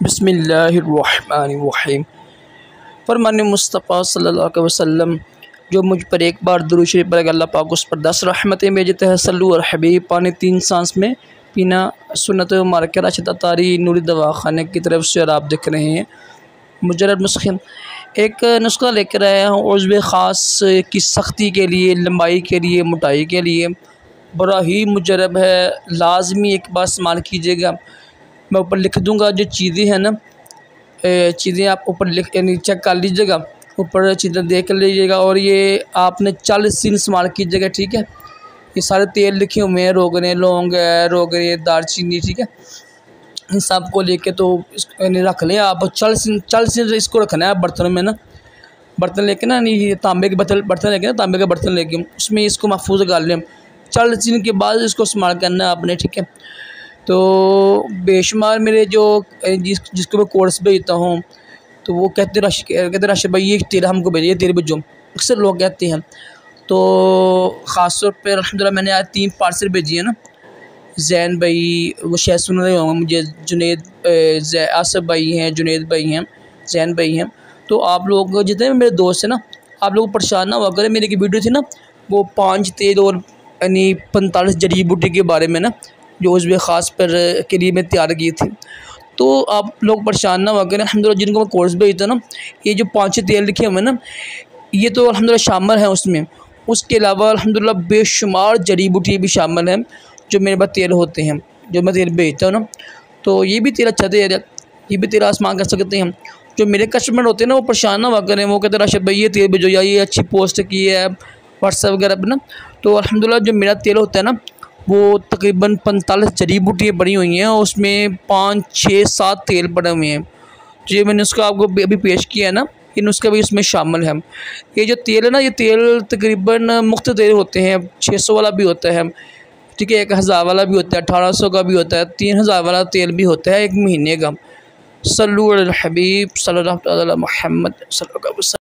बिस्मिल्लाहिर्रहमानिर्रहीम। फरमान मुस्तफ़ा सल्लल्लाहु अलैहि वसल्लम, जो मुझ पर एक बार दुरूद शरीफ पढ़ेगा अल्लाह पाक उस पर 10 रहमतें भेजते हैं। सल्लु अल हबीब। पानी 3 सांस में पीना सुन्नत मुबारक राशिद तारी नूरी दवाखाने की तरफ से। और आप देख रहे हैं मुजर्रद नुस्खे। एक नुस्खा लेकर आया हूँ उज़्व ख़ास की सख्ती के लिए, लंबाई के लिए, मोटाई के लिए। बड़ा ही मुजर्रब है, लाजमी एक बार इस्तेमाल कीजिएगा। मैं ऊपर लिख दूँगा जो चीज़ें हैं ना, चीज़ें आप ऊपर लिख यानी चेक कर लीजिएगा, ऊपर चीज़ें देख लीजिएगा। और ये आपने 40 दिन इस्तेमाल कीजिएगा, ठीक है। ये सारे तेल लिखे हुए हैं, रोगने लौंग है, रोगने दालचीनी, ठीक है। इन सब को लेके तो यानी रख लें आप। 40 दिन इसको रखना है बर्तन में ना, बर्तन लेके ना, नहीं ये तांबे के बर्तन लेके ना, तांबे का बर्तन लेके उसमें इसको महफूज कर लें। 40 दिन के बाद इसको इस्तेमाल करना है आपने, ठीक है। तो बेशुमार मेरे जो जिसको मैं कोर्स भेजता हूँ तो वो कहते राशिद भाई ये तेल हमको भेजिए, तेल भेजो, अक्सर लोग कहते हैं। तो ख़ास तौर पर अल्हम्दुलिल्लाह मैंने आज 3 पार्सल भेजी है ना। जैन भाई, वो शायद सुन रहे होंगे मुझे, जुनेद आसफ़ भाई हैं, जुनेद भाई हैं, जैन भाई हैं। तो आप लोग जितने भी मेरे दोस्त हैं ना, आप लोग परेशान ना हुआ करें। मेरी एक वीडियो थी ना, वो 5 तेल और यानी 45 जड़ी बूटी के बारे में ना, जो उज़्व ख़ास पर के लिए मैं तैयार की थी। तो आप लोग परेशान ना हुआ करें। अल्हम्दुलिल्लाह जिनको मैं कोर्स भेजता ना, ये जो 5 तेल लिखे हुए ना, ये तो अल्हम्दुलिल्लाह शामिल हैं उसमें। उसके अलावा अल्हम्दुलिल्लाह बेशुमार जड़ी बूटी भी शामिल हैं जो मेरे पास तेल होते हैं, जो मैं तेल भेजता हूँ ना। तो ये भी तेल अच्छा तेल है, ये भी तेल आसमान कर सकते हैं। जो मेरे कस्टमर होते हैं ना, वो परेशान ना हुआ करें। वो कहते हैं राशिद भाई ये तेल भेजो, या ये अच्छी पोस्ट की है व्हाट्सएप वगैरह पर ना। तो अल्हम्दुलिल्लाह जो मेरा तेल होता है ना, वो तकरीबन 45 जड़ी बूटियाँ पड़ी हुई हैं, और उसमें 5, 6, 7 तेल पड़े हुए हैं। तो ये मैंने उसका आपको अभी पेश किया है ना, ये नुस्खा भी इसमें शामिल है। ये जो तेल है ना, ये तेल तकरीबन मुख्तलिफ तेल होते हैं। 600 वाला भी होता है, ठीक है, 1000 वाला भी होता है, 1800 का भी होता है, 3000 वाला तेल भी होता है 1 महीने का। सल्लु अलल हबीब सल्लल्लाहु अलैहि वसल्लम।